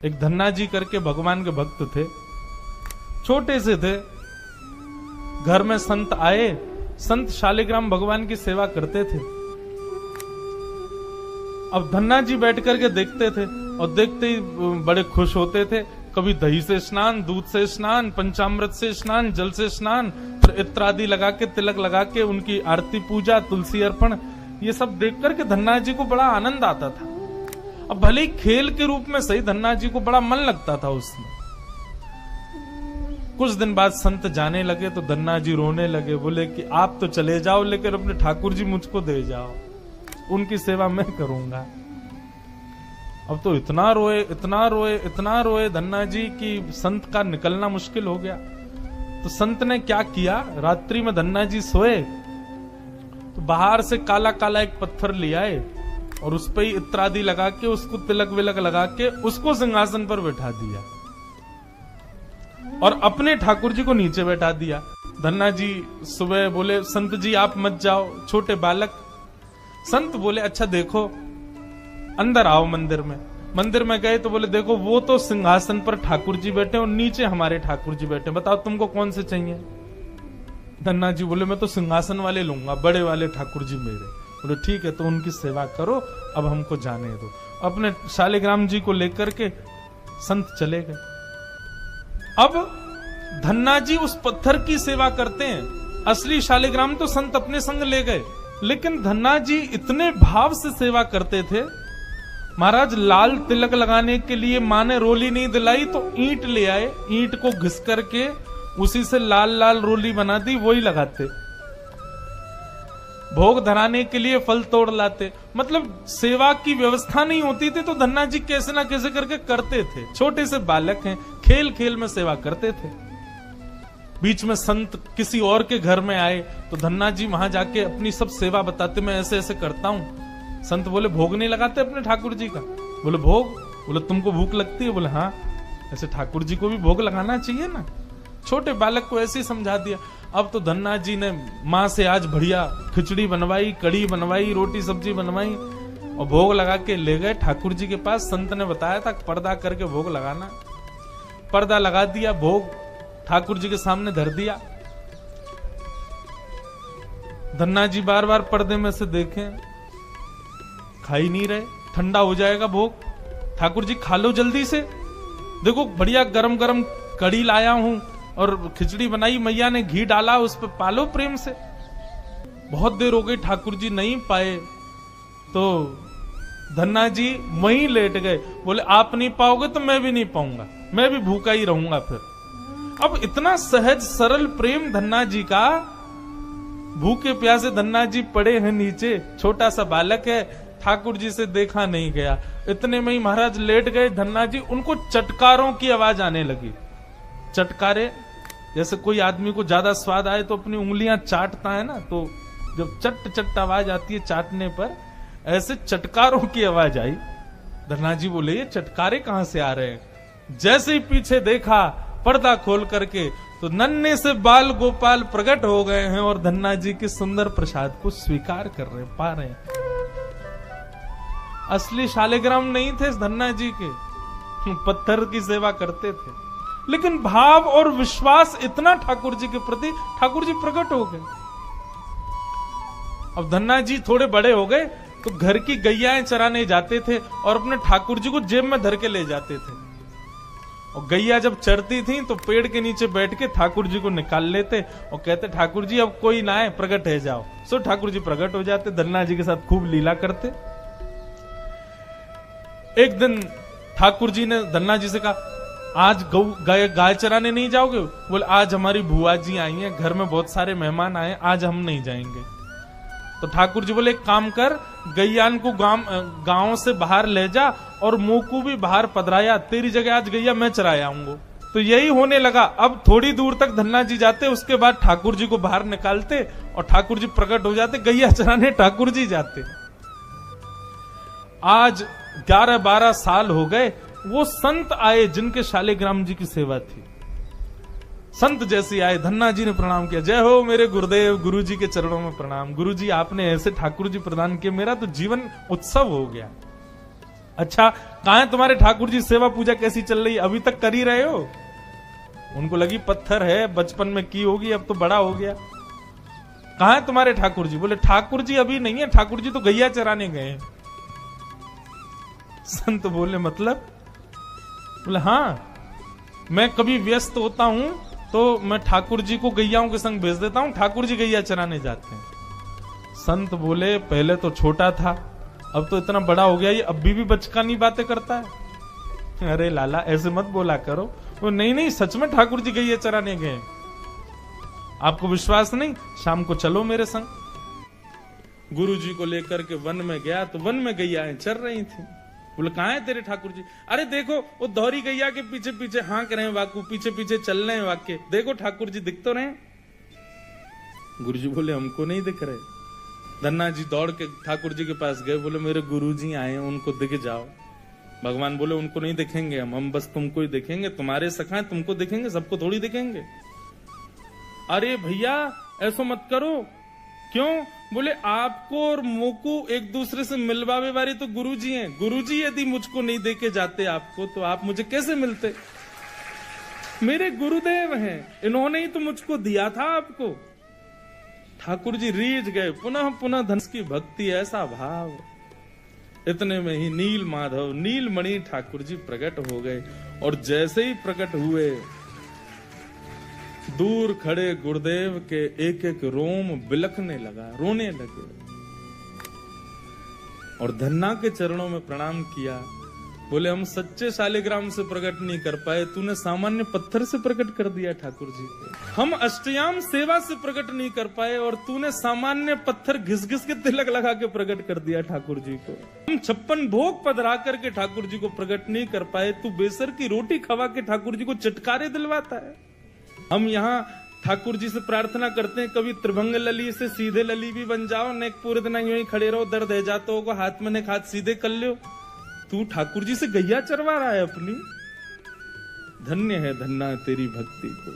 एक धन्ना जी करके भगवान के भक्त थे, छोटे से थे। घर में संत आए, संत शालिग्राम भगवान की सेवा करते थे। अब धन्ना जी बैठ करके देखते थे और देखते ही बड़े खुश होते थे। कभी दही से स्नान, दूध से स्नान, पंचामृत से स्नान, जल से स्नान, फिर इत्र आदि लगा के, तिलक लगा के उनकी आरती पूजा, तुलसी अर्पण, ये सब देख करके धन्ना जी को बड़ा आनंद आता था। अब भले ही खेल के रूप में सही, धन्ना जी को बड़ा मन लगता था उसमें। कुछ दिन बाद संत जाने लगे तो धन्ना जी रोने लगे, बोले कि आप तो चले जाओ लेकिन अपने ठाकुर जी मुझको दे जाओ, उनकी सेवा मैं करूंगा। अब तो इतना रोए, इतना रोए, इतना रोए धन्ना जी कि संत का निकलना मुश्किल हो गया। तो संत ने क्या किया, रात्रि में धन्ना जी सोए तो बाहर से काला काला एक पत्थर ले आए और उस पर ही इत्र आदि लगा के, उसको तिलक विलक लगा के उसको सिंहासन पर बैठा दिया और अपने ठाकुर जी को नीचे बैठा दिया। धन्ना जी सुबह बोले, संत जी आप मत जाओ, छोटे बालक। संत बोले, अच्छा देखो, अंदर आओ मंदिर में। मंदिर में गए तो बोले, देखो वो तो सिंहासन पर ठाकुर जी बैठे और नीचे हमारे ठाकुर जी बैठे, बताओ तुमको कौन से चाहिए। धन्ना जी बोले, मैं तो सिंहासन वाले लूंगा, बड़े वाले ठाकुर जी मेरे। बोले ठीक है, तो उनकी सेवा करो, अब हमको जाने दो। अपने शालिग्राम जी को लेकर के संत चले गए। अब धन्ना जी उस पत्थर की सेवा करते हैं, असली शालिग्राम तो संत अपने संग ले गए, लेकिन धन्ना जी इतने भाव से सेवा करते थे। महाराज लाल तिलक लगाने के लिए माँ ने रोली नहीं दिलाई तो ईंट ले आए, ईंट को घिस करके उसी से लाल लाल रोली बना दी, वही लगाते। भोग धराने के लिए फल तोड़ लाते। मतलब सेवा की व्यवस्था नहीं होती थी तो धन्ना जी कैसे ना कैसे करके करते थे। छोटे से बालक हैं, खेल खेल में सेवा करते थे। बीच में संत किसी और के घर में आए तो धन्ना जी वहां जाके अपनी सब सेवा बताते, मैं ऐसे ऐसे करता हूं। संत बोले, भोग नहीं लगाते अपने ठाकुर जी का। बोले भोग, बोले तुमको भूख लगती है। बोले हाँ, ऐसे ठाकुर जी को भी भोग लगाना चाहिए ना। छोटे बालक को ऐसे ही समझा दिया। अब तो धन्ना जी ने माँ से आज बढ़िया खिचड़ी बनवाई, कड़ी बनवाई, रोटी सब्जी बनवाई और भोग लगा के ले गए ठाकुर जी के पास। संत ने बताया था पर्दा करके भोग लगाना। पर्दा लगा दिया, भोग ठाकुर जी के सामने धर दिया। धन्ना जी बार बार पर्दे में से देखें, खा ही नहीं रहे, ठंडा हो जाएगा भोग। ठाकुर जी खा लो जल्दी से, देखो बढ़िया गरम गरम कड़ी लाया हूं और खिचड़ी बनाई, मैया ने घी डाला, उस पर पालो प्रेम से। बहुत देर हो गई, ठाकुर जी नहीं पाए तो धन्ना जी वहीं लेट गए। बोले आप नहीं पाओगे तो मैं भी नहीं पाऊंगा, मैं भी भूखा ही रहूंगा फिर। अब इतना सहज सरल प्रेम धन्ना जी का। भूखे प्यासे धन्ना जी पड़े हैं नीचे, छोटा सा बालक है, ठाकुर जी से देखा नहीं गया। इतने में ही महाराज लेट गए धन्ना जी, उनको चटकारों की आवाज आने लगी। चटकारे, जैसे कोई आदमी को ज्यादा स्वाद आए तो अपनी उंगलियां चाटता है ना, तो जब चट चट आवाज आती है चाटने पर, ऐसे चटकारों की आवाज आई। धन्ना जी बोले, ये चटकारे कहां से आ रहे हैं। जैसे ही पीछे देखा, पर्दा खोल करके तो नन्हे से बाल गोपाल प्रकट हो गए हैं और धन्ना जी के सुंदर प्रसाद को स्वीकार कर रहे, पा रहे हैं। असली शालिग्राम नहीं थे धन्ना जी के, पत्थर की सेवा करते थे, लेकिन भाव और विश्वास इतना ठाकुर जी के प्रति, ठाकुर जी प्रकट हो गए। अब धन्ना जी थोड़े बड़े हो गए तो घर की गैयाएं चराने जाते थे और अपने ठाकुर जी को जेब में धर के ले जाते थे। और गैया जब चरती थी तो पेड़ के नीचे बैठ के ठाकुर जी को निकाल लेते और कहते, ठाकुर जी अब कोई ना आए, प्रकट है जाओ। सो ठाकुर जी प्रकट हो जाते, धन्ना जी के साथ खूब लीला करते। एक दिन ठाकुर जी ने धन्ना जी से कहा, आज गाय चराने नहीं जाओगे। बोले आज हमारी बुआ जी आई हैं, घर में बहुत सारे मेहमान आए, आज हम नहीं जाएंगे। तो ठाकुर जी बोले, एक काम कर, गैयान को गांव से बाहर ले जा और मुंह को भी बाहर पधराया, तेरी जगह आज गैया मैं चराया आऊंगा। तो यही होने लगा। अब थोड़ी दूर तक धन्ना जी जाते, उसके बाद ठाकुर जी को बाहर निकालते और ठाकुर जी प्रकट हो जाते, गैया चराने ठाकुर जी जाते। आज 11-12 साल हो गए, वो संत आए जिनके शालिग्राम जी की सेवा थी। संत जैसे आए, धन्ना जी ने प्रणाम किया, जय हो मेरे गुरुदेव, गुरु जी के चरणों में प्रणाम। गुरु जी आपने ऐसे ठाकुर जी प्रदान किए, मेरा तो जीवन उत्सव हो गया। अच्छा कहाँ है तुम्हारे ठाकुर जी, सेवा पूजा कैसी चल रही है, अभी तक कर ही रहे हो? उनको लगी पत्थर है, बचपन में की होगी, अब तो बड़ा हो गया। कहाँ है तुम्हारे ठाकुर जी? बोले ठाकुर जी अभी नहीं है, ठाकुर जी तो गैया चराने गए हैं। संत बोले मतलब? बोले हाँ, मैं कभी व्यस्त होता हूं तो मैं ठाकुर जी को गैयाओं के संग भेज देता हूं, ठाकुर जी गैया चराने जाते हैं। संत बोले पहले तो छोटा था, अब तो इतना बड़ा हो गया, ये अब भी बचकानी बातें करता है। अरे लाला ऐसे मत बोला करो। वो नहीं नहीं, सच में ठाकुर जी गैया चराने गए। आपको विश्वास नहीं? शाम को चलो मेरे संग। गुरु जी को लेकर के वन में गया तो वन में गैयाएं चर रही थी। बोले कहाँ है तेरे ठाकुर जी? अरे देखो वो दोहरी गैया के पीछे पीछे हाँक रहे हैं, वाकू पीछे पीछे चल रहे हैं वाक्य, देखो ठाकुर जी दिख तो रहे। गुरु जी बोले हमको नहीं दिख रहे। धन्ना जी दौड़ के ठाकुर जी के पास गए, बोले मेरे गुरु जी आए हैं, उनको दिख जाओ। भगवान बोले उनको नहीं दिखेंगे हम बस तुमको ही दिखेंगे, तुम्हारे सखा हैं, तुमको दिखेंगे, सबको थोड़ी दिखेंगे। अरे भैया ऐसा मत करो। क्यों? बोले आपको और मोको एक दूसरे से मिलवावे वाले तो गुरुजी हैं। गुरुजी यदि मुझको नहीं देके जाते आपको, तो आप मुझे कैसे मिलते? मेरे गुरुदेव हैं, इन्होंने ही तो मुझको दिया था आपको। ठाकुर जी रीझ गए, पुनः पुनः धनुष की भक्ति, ऐसा भाव। इतने में ही नील माधव नीलमणि ठाकुर जी प्रकट हो गए, और जैसे ही प्रकट हुए दूर खड़े गुरुदेव के एक एक रोम बिलखने लगा, रोने लगे, और धन्ना के चरणों में प्रणाम किया। बोले हम सच्चे शालिग्राम से प्रकट नहीं कर पाए, तूने सामान्य पत्थर से प्रकट कर दिया ठाकुर जी को। हम अष्टयाम सेवा से प्रकट नहीं कर पाए, और तूने सामान्य पत्थर घिस घिस के तिलक लगा के प्रकट कर दिया ठाकुर जी को। हम 56 भोग पधरा करके ठाकुर जी को प्रकट नहीं कर पाए, तू बेसर की रोटी खवा के ठाकुर जी को चटकारे दिलवाता है। हम यहाँ ठाकुर जी से प्रार्थना करते हैं, कभी त्रिभंग लली से सीधे लली भी बन जाओ, नेक पूरे दिन यूं ही खड़े रहो, दर्द है जाते हो, हाथ में नेक हाथ सीधे कर लो। तू ठाकुर जी से गैया चरवा रहा है अपनी। धन्य है धन्ना तेरी भक्ति को।